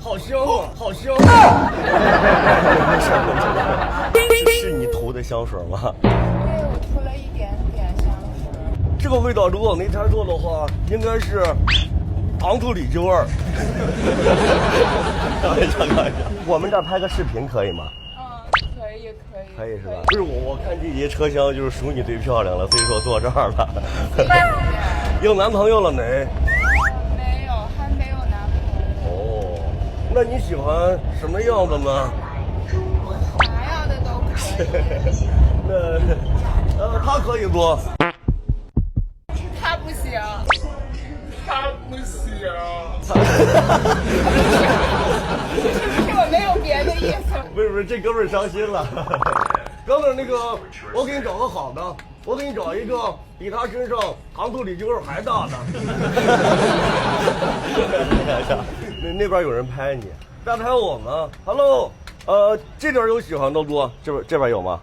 好香啊，好香啊！是你涂的香水吗？对，我涂了一点点香水。这个味道如果没猜错的话，应该是昂兔里脊味儿。我们这儿拍个视频可以吗？可以。可以是吧？不是我看这节车厢就是属你最漂亮了，所以说坐这儿了。有男朋友了没？没有，还没有男朋友。哦，那你喜欢什么样的呢？啥样的都可以。那他可以不？他不行。他不行。我没有别的意思。不是，这哥们儿伤心了。哥们儿，那个，我给你找个好的，我给你找一个比他身上昂兔里脊味儿还大的。那边有人拍你，在拍我吗 ？Hello，这边有喜欢的不？这边有吗？